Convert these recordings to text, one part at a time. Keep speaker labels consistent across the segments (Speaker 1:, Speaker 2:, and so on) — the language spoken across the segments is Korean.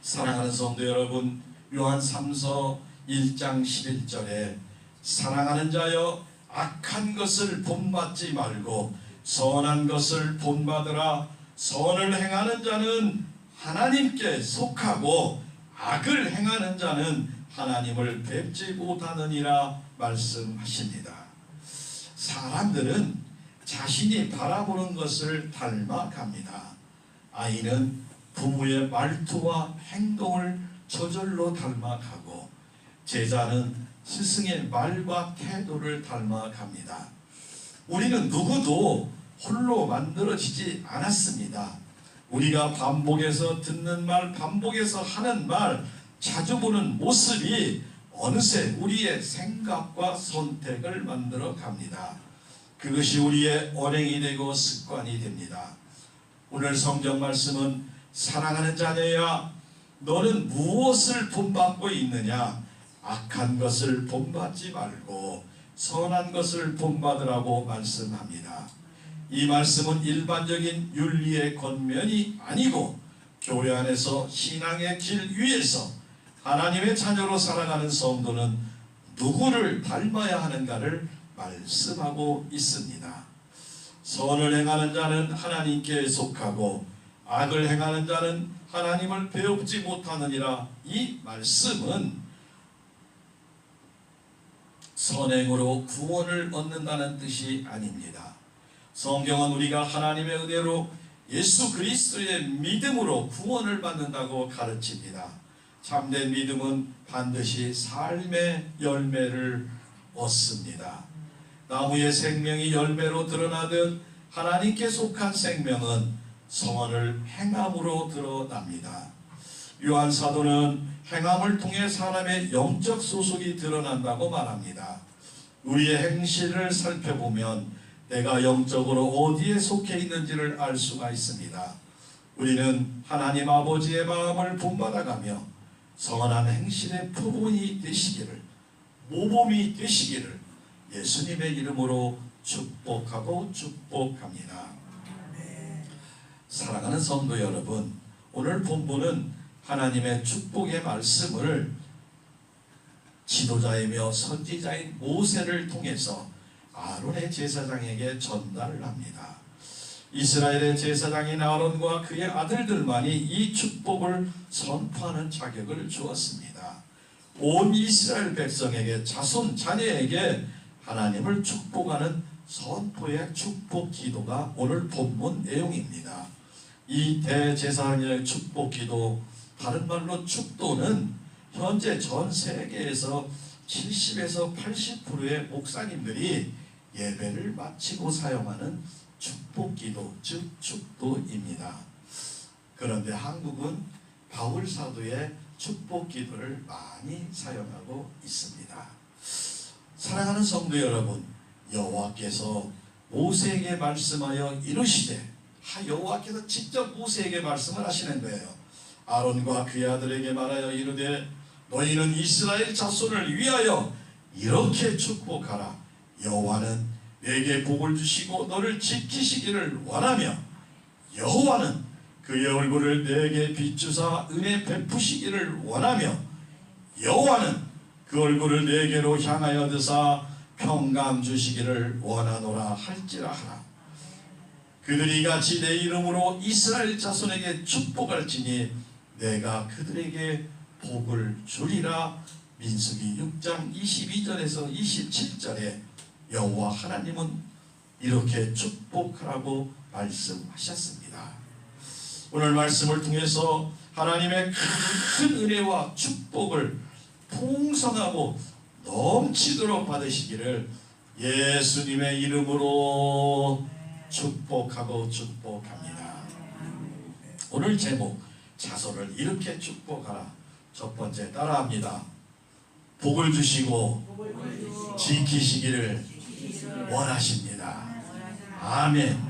Speaker 1: 사랑하는 성도 여러분, 요한 3서 1장 11절에 사랑하는 자여 악한 것을 본받지 말고 선한 것을 본받으라. 선을 행하는 자는 하나님께 속하고 악을 행하는 자는 하나님을 뵙지 못하느니라 말씀하십니다. 사람들은 자신이 바라보는 것을 닮아갑니다. 아이는 부모의 말투와 행동을 저절로 닮아가고, 제자는 스승의 말과 태도를 닮아갑니다. 우리는 누구도 홀로 만들어지지 않았습니다. 우리가 반복해서 듣는 말, 반복해서 하는 말, 자주 보는 모습이 어느새 우리의 생각과 선택을 만들어 갑니다. 그것이 우리의 언행이 되고 습관이 됩니다. 오늘 성경 말씀은 사랑하는 자녀야, 너는 무엇을 본받고 있느냐? 악한 것을 본받지 말고 선한 것을 본받으라고 말씀합니다. 이 말씀은 일반적인 윤리의 권면이 아니고 교회 안에서 신앙의 길 위에서 하나님의 자녀로 살아가는 성도는 누구를 닮아야 하는가를 말씀하고 있습니다. 선을 행하는 자는 하나님께 속하고 악을 행하는 자는 하나님을 배우지 못하느니라. 이 말씀은 선행으로 구원을 얻는다는 뜻이 아닙니다. 성경은 우리가 하나님의 은혜로 예수 그리스도의 믿음으로 구원을 받는다고 가르칩니다. 참된 믿음은 반드시 삶의 열매를 얻습니다. 나무의 생명이 열매로 드러나듯 하나님께 속한 생명은 선을 행함으로 드러납니다. 요한 사도는 행함을 통해 사람의 영적 소속이 드러난다고 말합니다. 우리의 행실을 살펴보면 내가 영적으로 어디에 속해 있는지를 알 수가 있습니다. 우리는 하나님 아버지의 마음을 본받아가며 선한 행실의 표본이 되시기를, 모범이 되시기를 예수님의 이름으로 축복하고 축복합니다. 사랑하는 성도 여러분, 오늘 본문은 하나님의 축복의 말씀을 지도자이며 선지자인 모세를 통해서 아론의 제사장에게 전달을 합니다. 이스라엘의 제사장인 아론과 그의 아들들만이 이 축복을 선포하는 자격을 주었습니다. 온 이스라엘 백성에게, 자손 자녀에게 하나님을 축복하는 선포의 축복 기도가 오늘 본문 내용입니다. 이 대제사장의 축복 기도, 다른 말로 축도는 현재 전 세계에서 70에서 80%의 목사님들이 예배를 마치고 사용하는 축복 기도, 즉 축도입니다. 그런데 한국은 바울 사도의 축복 기도를 많이 사용하고 있습니다. 사랑하는 성도 여러분, 여호와께서 모세에게 말씀하여 이르시되, 여호와께서 직접 모세에게 말씀을 하시는 거예요. 아론과 그의 아들에게 말하여 이르되 너희는 이스라엘 자손을 위하여 이렇게 축복하라. 여호와는 내게 복을 주시고 너를 지키시기를 원하며 여호와는 그의 얼굴을 내게 비추사 은혜 베푸시기를 원하며 여호와는 그 얼굴을 내게로 향하여 드사 평강 주시기를 원하노라 할지라 하라. 그들이 같이 내 이름으로 이스라엘 자손에게 축복할지니 내가 그들에게 복을 주리라. 민수기 6장 22절에서 27절에 여호와 하나님은 이렇게 축복하라고 말씀하셨습니다. 오늘 말씀을 통해서 하나님의 큰 은혜와 축복을 풍성하고 넘치도록 받으시기를 예수님의 이름으로 축복하고 축복합니다. 오늘 제목, 자손을 이렇게 축복하라. 첫 번째, 따라합니다. 복을 주시고 지키시기를 원하십니다. 아멘.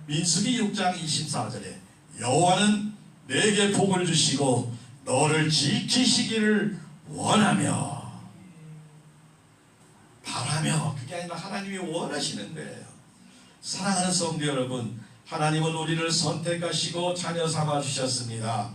Speaker 1: 민수기 6장 24절에 여호와는 내게 복을 주시고 너를 지키시기를 원하며, 바라며, 그게 아니라 하나님이 원하시는 거예요. 사랑하는 성도 여러분, 하나님은 우리를 선택하시고 자녀 삼아 주셨습니다.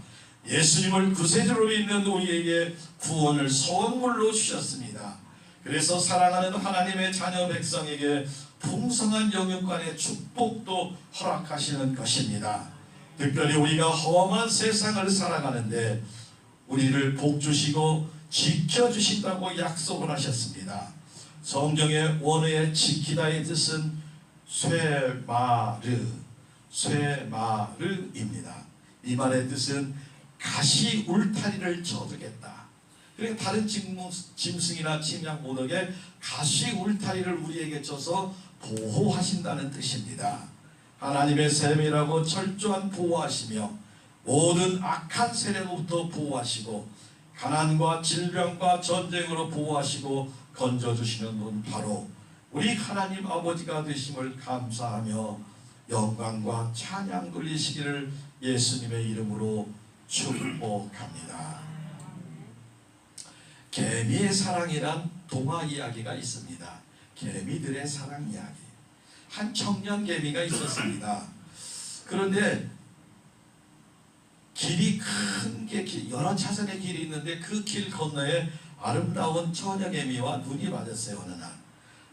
Speaker 1: 예수님을 구세주로 믿는 우리에게 구원을 선물로 주셨습니다. 그래서 사랑하는 하나님의 자녀 백성에게 풍성한 영육간의 축복도 허락하시는 것입니다. 특별히 우리가 험한 세상을 살아가는데 우리를 복주시고 지켜주신다고 약속을 하셨습니다. 성경의 원어의 지키다의 뜻은 쇠마르입니다. 이 말의 뜻은 가시 울타리를 쳐두겠다. 그러니까 다른 짐승이나 침략 못하게 가시 울타리를 우리에게 쳐서 보호하신다는 뜻입니다. 하나님의 셈이라고 철저한 보호하시며 모든 악한 세력부터 보호하시고 가난과 질병과 전쟁으로 보호하시고 건져주시는 분 바로 우리 하나님 아버지가 되심을 감사하며 영광과 찬양 돌리시기를 예수님의 이름으로 축복합니다. 개미의 사랑이란 동화 이야기가 있습니다. 개미들의 사랑 이야기. 한 청년 개미가 있었습니다. 그런데 길이 큰 게 여러 차선의 길이 있는데 그 길 건너에 아름다운 처녀 개미와 눈이 맞았어요. 어느 날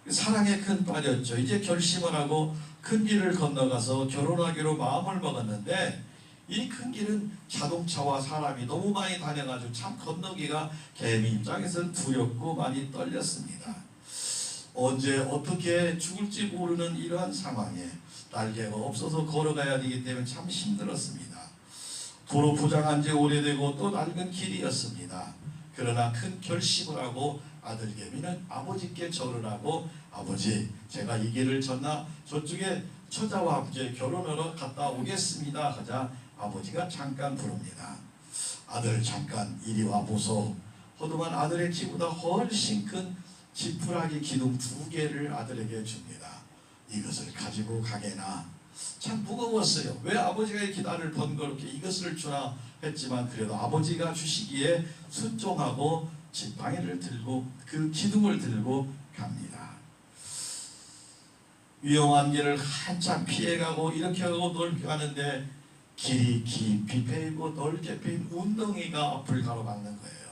Speaker 1: 사랑에 큰 빠졌죠. 이제 결심을 하고 큰 길을 건너가서 결혼하기로 마음을 먹었는데 이 큰 길은 자동차와 사람이 너무 많이 다녀가지고 참 건너기가 개미 입장에서는 두렵고 많이 떨렸습니다. 언제 어떻게 죽을지 모르는 이러한 상황에 날개가 없어서 걸어가야 되기 때문에 참 힘들었습니다. 도로 포장한 지 오래되고 또 낡은 길이었습니다. 그러나 큰 결심을 하고 아들 개미는 아버지께 절을 하고 아버지 제가 이 길을 졌나 저쪽에 처자와 함께 결혼하러 갔다 오겠습니다 하자 아버지가 잠깐 부릅니다. 아들 잠깐 이리 와보소. 허도만 아들의 키보다 훨씬 큰 지푸라기 기둥 2개를 아들에게 줍니다. 이것을 가지고 가게나. 참 무거웠어요. 왜 아버지가 이렇게 나를 번거롭게 이것을 주나 했지만 그래도 아버지가 주시기에 순종하고 지팡이를 들고 그 기둥을 들고 갑니다. 위험한 길을 한참 피해가고 이렇게 하고 넓게 가는데 길이 깊이 패이고 넓게 패인 운덩이가 앞을 가로막는 거예요.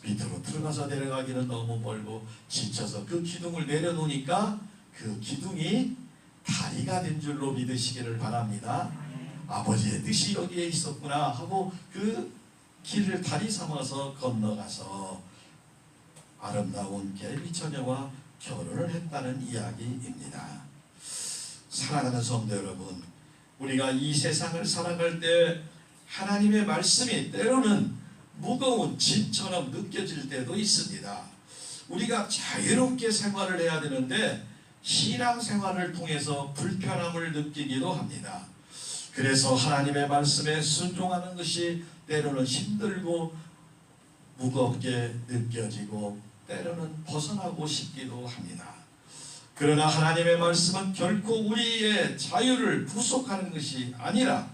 Speaker 1: 밑으로 들어가서 내려가기는 너무 멀고 지쳐서 그 기둥을 내려놓으니까 그 기둥이 다리가 된 줄로 믿으시기를 바랍니다. 아버지의 뜻이 여기에 있었구나 하고 그 길을 다리 삼아서 건너가서 아름다운 개미처녀와 결혼을 했다는 이야기입니다. 사랑하는 성도 여러분, 우리가 이 세상을 살아갈 때 하나님의 말씀이 때로는 무거운 짐처럼 느껴질 때도 있습니다. 우리가 자유롭게 생활을 해야 되는데 신앙생활을 통해서 불편함을 느끼기도 합니다. 그래서 하나님의 말씀에 순종하는 것이 때로는 힘들고 무겁게 느껴지고 때로는 벗어나고 싶기도 합니다. 그러나 하나님의 말씀은 결코 우리의 자유를 구속하는 것이 아니라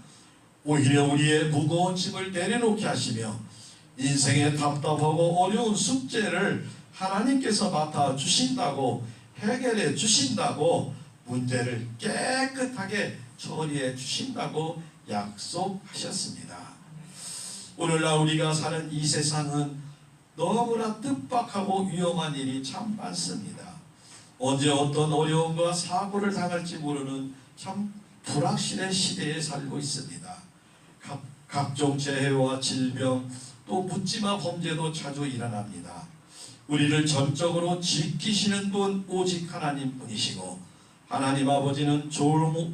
Speaker 1: 오히려 우리의 무거운 짐을 내려놓게 하시며 인생의 답답하고 어려운 숙제를 하나님께서 맡아주신다고 해결해 주신다고 문제를 깨끗하게 처리해 주신다고 약속하셨습니다. 오늘날 우리가 사는 이 세상은 너무나 뜻밖하고 위험한 일이 참 많습니다. 언제 어떤 어려움과 사고를 당할지 모르는 참 불확실의 시대에 살고 있습니다. 각종 재해와 질병 또 묻지마 범죄도 자주 일어납니다. 우리를 전적으로 지키시는 분 오직 하나님 뿐이시고 하나님 아버지는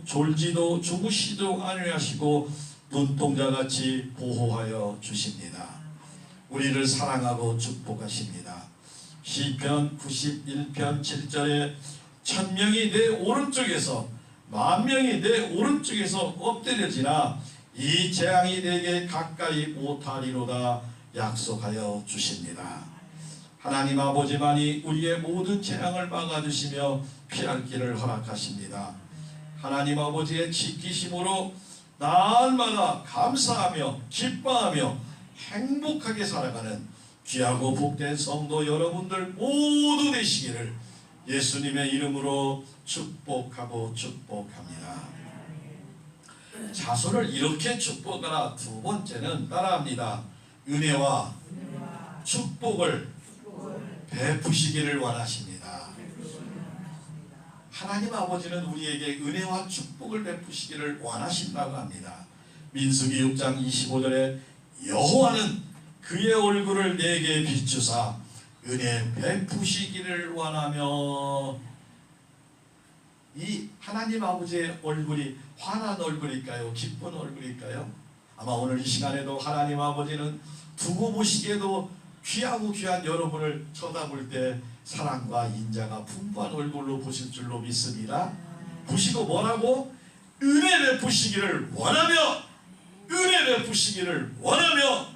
Speaker 1: 졸지도 주무시도 아니하시고 눈동자같이 보호하여 주십니다. 우리를 사랑하고 축복하십니다. 시편 91편 7절에 1000명이 내 오른쪽에서 10,000명이 내 오른쪽에서 엎드려지나 이 재앙이 내게 가까이 못하리로다 약속하여 주십니다. 하나님 아버지만이 우리의 모든 재앙을 막아주시며 피할 길을 허락하십니다. 하나님 아버지의 지키심으로 날마다 감사하며 기뻐하며 행복하게 살아가는 귀하고 복된 성도 여러분들 모두 되시기를 예수님의 이름으로 축복하고 축복합니다. 자손을 이렇게 축복하라. 두 번째는 따라합니다. 은혜와 축복을 베푸시기를 원하십니다. 하나님 아버지는 우리에게 은혜와 축복을 베푸시기를 원하신다고 합니다. 민수기 6장 25절에 여호와는 그의 얼굴을 내게 비추사 은혜 베푸시기를 원하며, 이 하나님 아버지의 얼굴이 환한 얼굴일까요? 기쁜 얼굴일까요? 아마 오늘 이 시간에도 하나님 아버지는 두고 보시기에도 귀하고 귀한 여러분을 쳐다볼 때 사랑과 인자가 풍부한 얼굴로 보실 줄로 믿습니다. 보시고 뭐라고? 은혜 베푸시기를 원하며, 은혜 베푸시기를 원하며.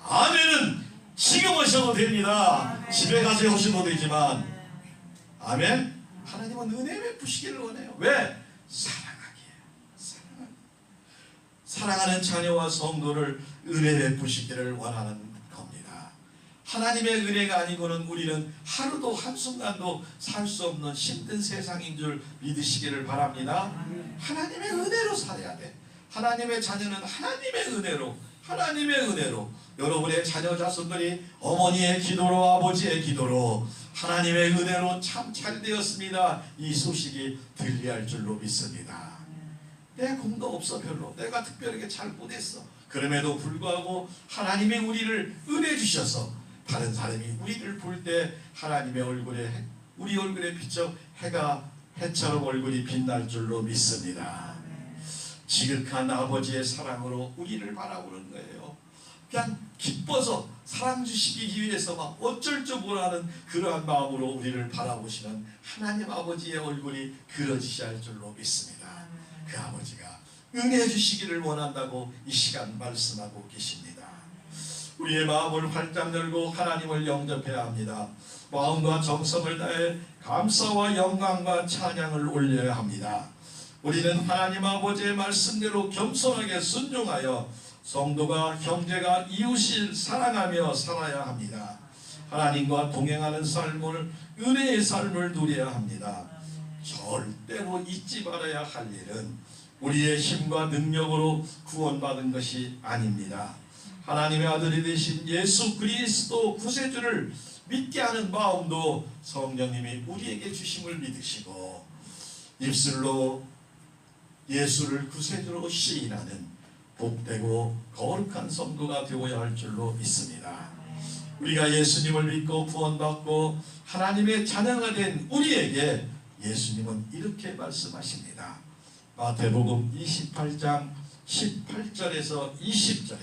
Speaker 1: 아멘은 지금 하셔도 됩니다. 집에 가서 하셔도 되지만, 아멘. 하나님은 은혜 베푸시기를 원해요. 왜? 사랑하기에. 사랑하는 자녀와 성도를 은혜 베푸시기를 원하는 겁니다. 하나님의 은혜가 아니고는 우리는 하루도 한순간도 살 수 없는 힘든 세상인 줄 믿으시기를 바랍니다. 하나님의 은혜로 살아야 돼. 하나님의 자녀는 하나님의 은혜로 여러분의 자녀 자손들이 어머니의 기도로, 아버지의 기도로, 하나님의 은혜로 참 잘 되었습니다. 이 소식이 들려할 줄로 믿습니다. 내 공도 없어, 별로. 내가 특별하게 잘 못했어. 그럼에도 불구하고 하나님이 우리를 은혜 주셔서 다른 사람이 우리를 볼 때 하나님의 얼굴에, 우리 얼굴에 비쳐 해처럼 얼굴이 빛날 줄로 믿습니다. 지극한 아버지의 사랑으로 우리를 바라보는 거예요. 그냥 기뻐서 사랑 주시기 위해서 막 어쩔 줄 모르는 그러한 마음으로 우리를 바라보시는 하나님 아버지의 얼굴이 그려지셔야 할 줄로 믿습니다. 그 아버지가 은혜 주시기를 원한다고 이 시간 말씀하고 계십니다. 우리의 마음을 활짝 열고 하나님을 영접해야 합니다. 마음과 정성을 다해 감사와 영광과 찬양을 올려야 합니다. 우리는 하나님 아버지의 말씀대로 겸손하게 순종하여 성도가, 형제가, 이웃을 사랑하며 살아야 합니다. 하나님과 동행하는 삶을, 은혜의 삶을 누려야 합니다. 절대로 잊지 말아야 할 일은 우리의 힘과 능력으로 구원받은 것이 아닙니다. 하나님의 아들이 되신 예수 그리스도 구세주를 믿게 하는 마음도 성령님이 우리에게 주심을 믿으시고, 입술로 예수를 구세주로 시인하는 복되고 거룩한 성도가 되어야 할 줄로 믿습니다. 우리가 예수님을 믿고 구원받고 하나님의 자녀가 된 우리에게 예수님은 이렇게 말씀하십니다. 마태복음 28장 18절에서 20절에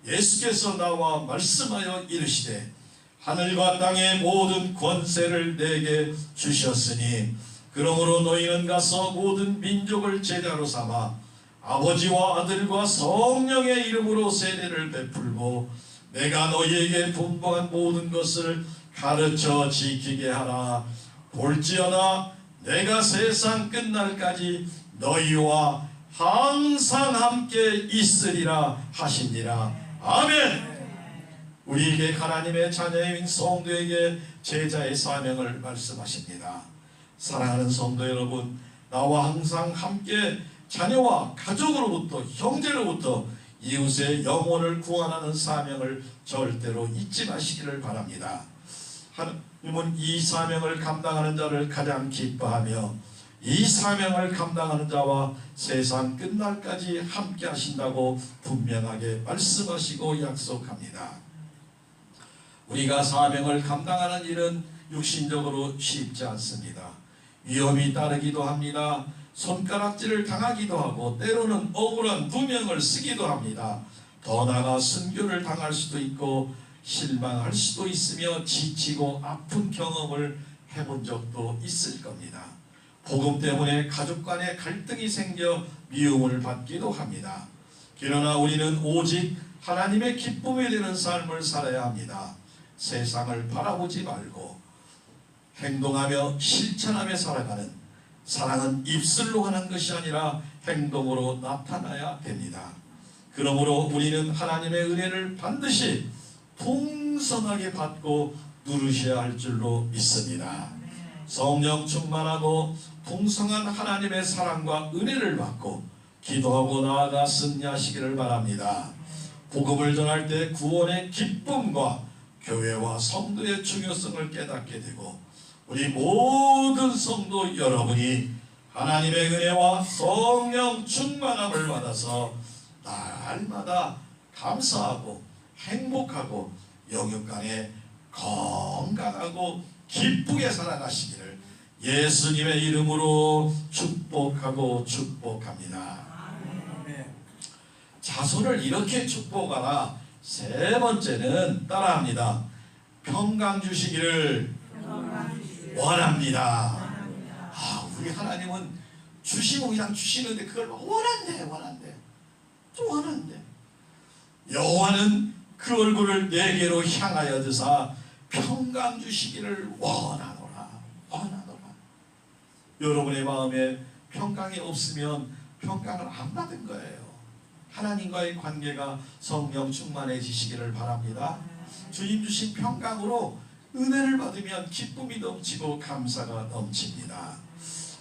Speaker 1: 예수께서 나와 말씀하여 이르시되 하늘과 땅의 모든 권세를 내게 주셨으니 그러므로 너희는 가서 모든 민족을 제자로 삼아 아버지와 아들과 성령의 이름으로 세례를 베풀고 내가 너희에게 분부한 모든 것을 가르쳐 지키게 하라. 볼지어다 내가 세상 끝날까지 너희와 항상 함께 있으리라 하시니라. 아멘. 우리에게 하나님의 자녀인 성도에게 제자의 사명을 말씀하십니다. 사랑하는 성도 여러분, 나와 항상 함께 자녀와 가족으로부터, 형제로부터 이웃의 영혼을 구원하는 사명을 절대로 잊지 마시기를 바랍니다. 하나님은 이 사명을 감당하는 자를 가장 기뻐하며 이 사명을 감당하는 자와 세상 끝날까지 함께 하신다고 분명하게 말씀하시고 약속합니다. 우리가 사명을 감당하는 일은 육신적으로 쉽지 않습니다. 위험이 따르기도 합니다. 손가락질을 당하기도 하고 때로는 억울한 누명을 쓰기도 합니다. 더 나아가 순교를 당할 수도 있고 실망할 수도 있으며 지치고 아픈 경험을 해본 적도 있을 겁니다. 복음 때문에 가족 간에 갈등이 생겨 미움을 받기도 합니다. 그러나 우리는 오직 하나님의 기쁨이 되는 삶을 살아야 합니다. 세상을 바라보지 말고 행동하며 실천하며 살아가는, 사랑은 입술로 하는 것이 아니라 행동으로 나타나야 됩니다. 그러므로 우리는 하나님의 은혜를 반드시 풍성하게 받고 누리셔야 할 줄로 믿습니다. 성령 충만하고 풍성한 하나님의 사랑과 은혜를 받고 기도하고 나아가 승리하시기를 바랍니다. 복음을 전할 때 구원의 기쁨과 교회와 성도의 중요성을 깨닫게 되고 우리 모든 성도 여러분이 하나님의 은혜와 성령 충만함을 받아서 날마다 감사하고 행복하고 영육 간에 건강하고 기쁘게 살아가시기를 예수님의 이름으로 축복하고 축복합니다. 자손을 이렇게 축복하라. 세 번째는 따라합니다. 평강 주시기를 원합니다. 우리 하나님은 주시고 그냥 주시는데 그걸 원한대. 좀 원한대. 여호와는 그 얼굴을 내게로 향하여 드사 평강 주시기를 원하노라. 여러분의 마음에 평강이 없으면 평강을 안 받은 거예요. 하나님과의 관계가 성령 충만해지시기를 바랍니다. 주님 주신 평강으로 은혜를 받으면 기쁨이 넘치고 감사가 넘칩니다.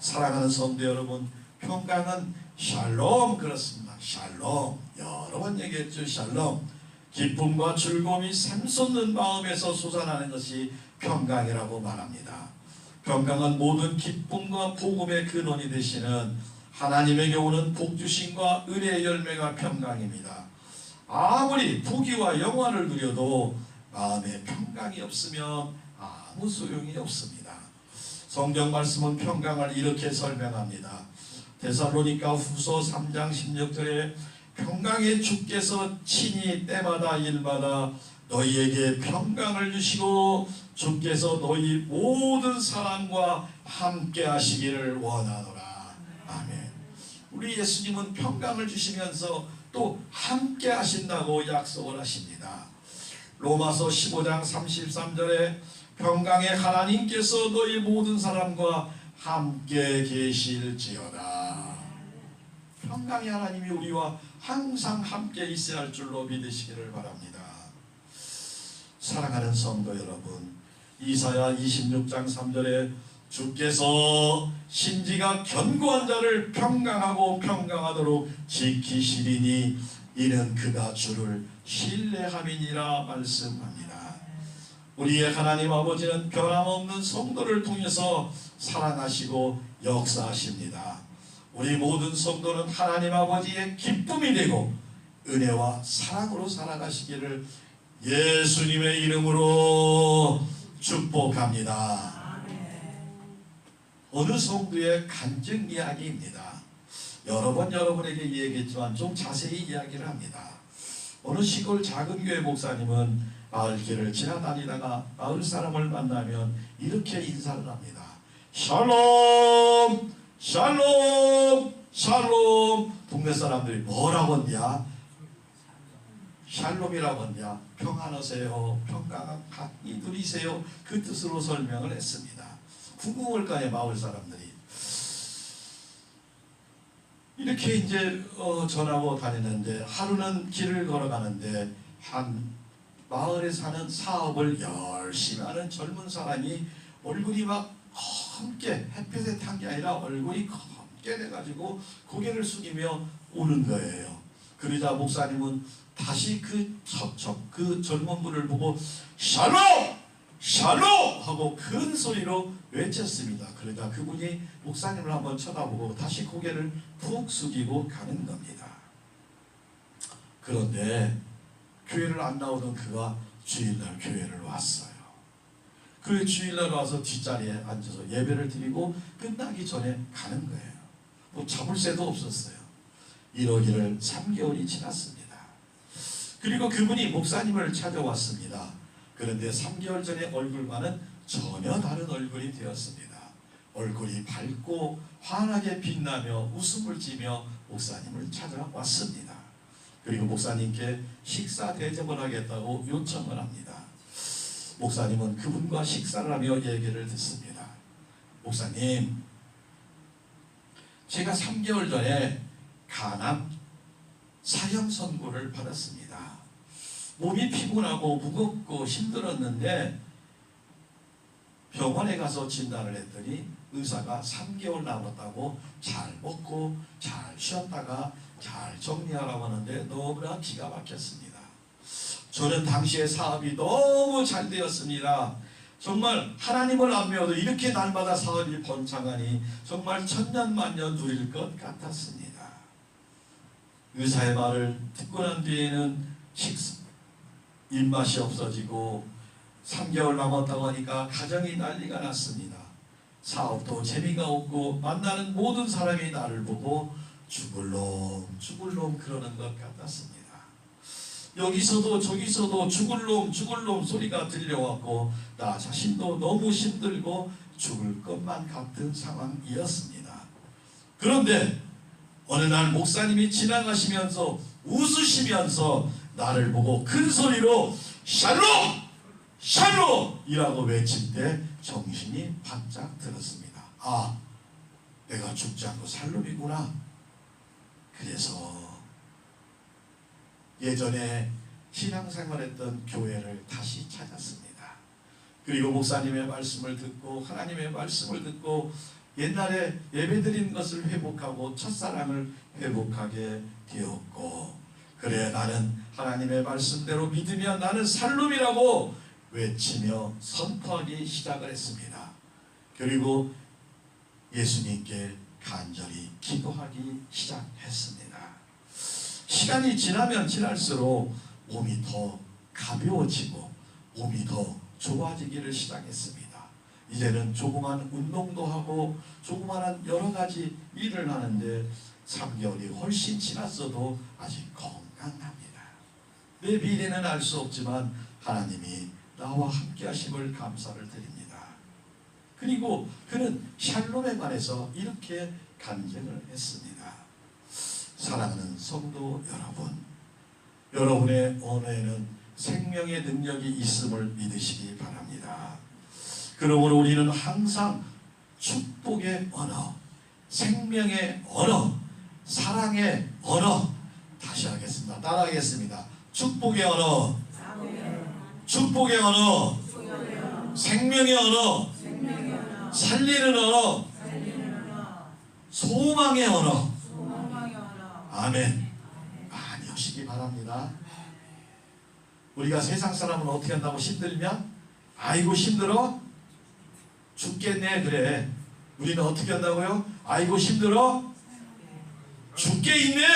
Speaker 1: 사랑하는 성도 여러분, 평강은 샬롬 그렇습니다. 샬롬 여러 번 얘기했죠. 샬롬 기쁨과 즐거움이 샘솟는 마음에서 솟아나는 것이 평강이라고 말합니다. 평강은 모든 기쁨과 복음의 근원이 되시는 하나님에게 오는 복주심과 은혜의 열매가 평강입니다. 아무리 부귀와 영화를 누려도 마음에 평강이 없으면 아무 소용이 없습니다. 성경 말씀은 평강을 이렇게 설명합니다. 데살로니가 후서 3장 16절에 평강의 주께서 친히 때마다 일마다 너희에게 평강을 주시고 주께서 너희 모든 사람과 함께 하시기를 원하노라. 아멘. 우리 예수님은 평강을 주시면서 또 함께 하신다고 약속을 하십니다. 로마서 15장 33절에 평강의 하나님께서 너희 모든 사람과 함께 계실지어다. 평강의 하나님이 우리와 항상 함께 있어야 할 줄로 믿으시기를 바랍니다. 사랑하는 성도 여러분, 이사야 26장 3절에 주께서 심지가 견고한 자를 평강하고 평강하도록 지키시리니 이는 그가 주를 신뢰함이니라 말씀합니다. 우리의 하나님 아버지는 변함없는 성도를 통해서 사랑하시고 역사하십니다. 우리 모든 성도는 하나님 아버지의 기쁨이 되고 은혜와 사랑으로 살아가시기를 예수님의 이름으로 축복합니다. 어느 성도의 간증 이야기입니다. 여러 번 여러분에게 얘기했지만 좀 자세히 이야기를 합니다. 어느 시골 작은 교회 목사님은 마을길을 지나다니다가 마을 사람을 만나면 이렇게 인사를 합니다. 샬롬 샬롬 샬롬. 동네 사람들이 뭐라고 했냐? 샬롬이라고 했냐? 평안하세요, 평강이 누리세요, 그 뜻으로 설명을 했습니다. 궁금할 거 아니에요. 마을 사람들이 이렇게 이제 전하고 다니는데 하루는 길을 걸어가는데 한 마을에 사는 사업을 열심히 하는 젊은 사람이 얼굴이 막 검게, 햇볕에 탄 게 아니라 얼굴이 검게 돼가지고 고개를 숙이며 오는 거예요. 그러자 목사님은 다시 그 젊은 분을 보고 샬롬! 샬롬! 하고 큰 소리로 외쳤습니다. 그러자 그분이 목사님을 한번 쳐다보고 다시 고개를 푹 숙이고 가는 겁니다. 그런데 교회를 안 나오던 그가 주일날 교회를 왔어요. 그 주일날 와서 뒷자리에 앉아서 예배를 드리고 끝나기 전에 가는 거예요. 뭐 잡을 새도 없었어요. 이러기를 3개월이 지났습니다. 그리고 그분이 목사님을 찾아왔습니다. 그런데 3개월 전의 얼굴과는 전혀 다른 얼굴이 되었습니다. 얼굴이 밝고 환하게 빛나며 웃음을 지며 목사님을 찾아왔습니다. 그리고 목사님께 식사 대접을 하겠다고 요청을 합니다. 목사님은 그분과 식사를 하며 얘기를 듣습니다. 목사님, 제가 3개월 전에 간암 사형 선고를 받았습니다. 몸이 피곤하고 무겁고 힘들었는데 병원에 가서 진단을 했더니 의사가 3개월 남았다고 잘 먹고 잘 쉬었다가 잘 정리하라고 하는데 너무나 기가 막혔습니다. 저는 당시에 사업이 너무 잘 되었습니다. 정말 하나님을 안 배워도 이렇게 날마다 사업이 번창하니 정말 천년만년 누릴 것 같았습니다. 의사의 말을 듣고 난 뒤에는 입맛이 없어지고 3개월 남았다고 하니까 가정이 난리가 났습니다. 사업도 재미가 없고 만나는 모든 사람이 나를 보고 죽을 놈 그러는 것 같았습니다. 여기서도 저기서도 죽을 놈 소리가 들려왔고 나 자신도 너무 힘들고 죽을 것만 같은 상황이었습니다. 그런데 어느 날 목사님이 지나가시면서 웃으시면서 나를 보고 큰 소리로 샬롬! 샬롬이라고 외칠 때 정신이 바짝 들었습니다. 아, 내가 죽지 않고 샬롬이구나. 그래서 예전에 신앙생활했던 교회를 다시 찾았습니다. 그리고 목사님의 말씀을 듣고 하나님의 말씀을 듣고 옛날에 예배드린 것을 회복하고 첫사랑을 회복하게 되었고, 그래 나는 하나님의 말씀대로 믿으면 나는 샬롬이라고 외치며 선포하기 시작을 했습니다. 그리고 예수님께 간절히 기도하기 시작했습니다. 시간이 지나면 지날수록 몸이 더 가벼워지고 몸이 더 좋아지기를 시작했습니다. 이제는 조그만 운동도 하고 조그마한 여러 가지 일을 하는데 3개월이 훨씬 지났어도 아직 건강합니다. 내 미래는 알 수 없지만 하나님이 나와 함께 하심을 감사를 드립니다. 그리고 그는 샬롬에 관해서 이렇게 간증을 했습니다. 사랑하는 성도 여러분, 여러분의 언어에는 생명의 능력이 있음을 믿으시기 바랍니다. 그러므로 우리는 항상 축복의 언어, 생명의 언어, 사랑의 언어, 다시 하겠습니다. 따라하겠습니다. 축복의 언어, 축복의 언어, 생명의 언어, 살리는 언어, 소망의 언어. 아멘. 많이 하시기 바랍니다. 우리가 세상 사람은 어떻게 한다고 힘들면 아이고 힘들어 죽겠네 그래. 우리는 어떻게 한다고요? 아이고 힘들어 죽게 있네.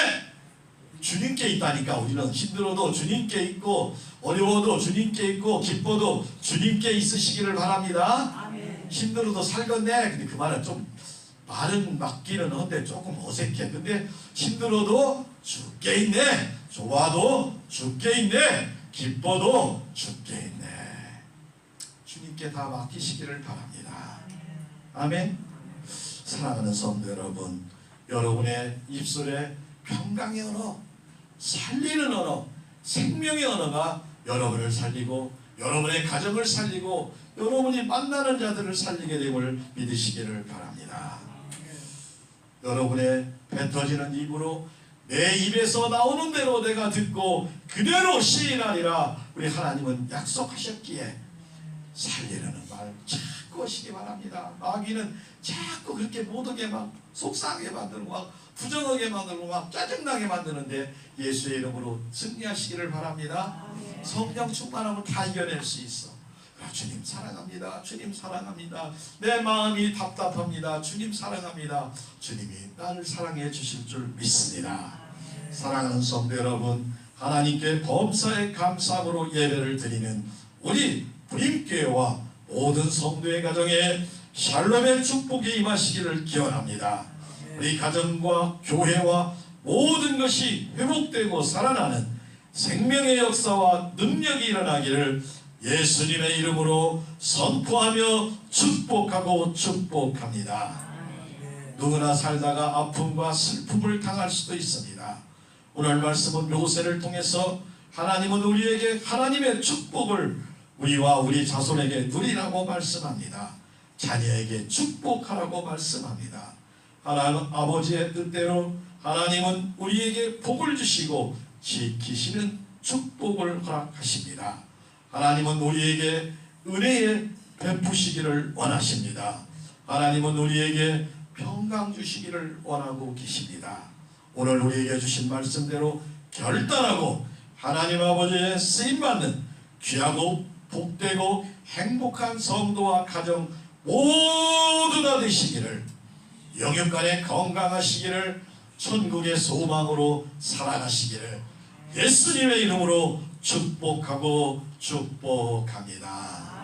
Speaker 1: 주님께 있다니까. 우리는 힘들어도 주님께 있고 어려워도 주님께 있고 기뻐도 주님께 있으시기를 바랍니다. 아멘. 힘들어도 살겠네. 근데 그 말은 좀 말은 맞기는 한데 조금 어색해. 근데 힘들어도 죽게 있네. 좋아도 죽게 있네. 기뻐도 죽게 있네. 주님께 다 맡기시기를 바랍니다. 아멘. 사랑하는 성도 여러분, 여러분의 입술에 평강의 언어, 살리는 언어, 생명의 언어가 여러분을 살리고 여러분의 가정을 살리고 여러분이 만나는 자들을 살리게 됨을 믿으시기를 바랍니다. 여러분의 뱉어지는 입으로 내 입에서 나오는 대로 내가 듣고 그대로 시인하리라. 우리 하나님은 약속하셨기에 살리려는 말 자꾸 하시기 바랍니다. 마귀는 자꾸 그렇게 못하게 막 속상하게 만들고 막 부정하게 만들고 막 짜증나게 만드는데 예수의 이름으로 승리하시기를 바랍니다. 성령 충만하면 다 이겨낼 수 있어. 주님 사랑합니다. 주님 사랑합니다. 내 마음이 답답합니다. 주님 사랑합니다. 주님이 나를 사랑해 주실 줄 믿습니다. 사랑하는 성도 여러분, 하나님께 범사에 감사함으로 예배를 드리는 우리 부림교회와 모든 성도의 가정에 샬롬의 축복이 임하시기를 기원합니다. 우리 가정과 교회와 모든 것이 회복되고 살아나는 생명의 역사와 능력이 일어나기를 예수님의 이름으로 선포하며 축복하고 축복합니다. 누구나 살다가 아픔과 슬픔을 당할 수도 있습니다. 오늘 말씀은 묘세를 통해서 하나님은 우리에게 하나님의 축복을 우리와 우리 자손에게 누리라고 말씀합니다. 자녀에게 축복하라고 말씀합니다. 하나님 아버지의 뜻대로 하나님은 우리에게 복을 주시고 지키시는 축복을 허락하십니다. 하나님은 우리에게 은혜에 베푸시기를 원하십니다. 하나님은 우리에게 평강 주시기를 원하고 계십니다. 오늘 우리에게 주신 말씀대로 결단하고 하나님 아버지의 쓰임받는 귀하고 복되고 행복한 성도와 가정 모두 다 되시기를, 영육간에 건강하시기를, 천국의 소망으로 살아가시기를 예수님의 이름으로 축복하고 축복합니다.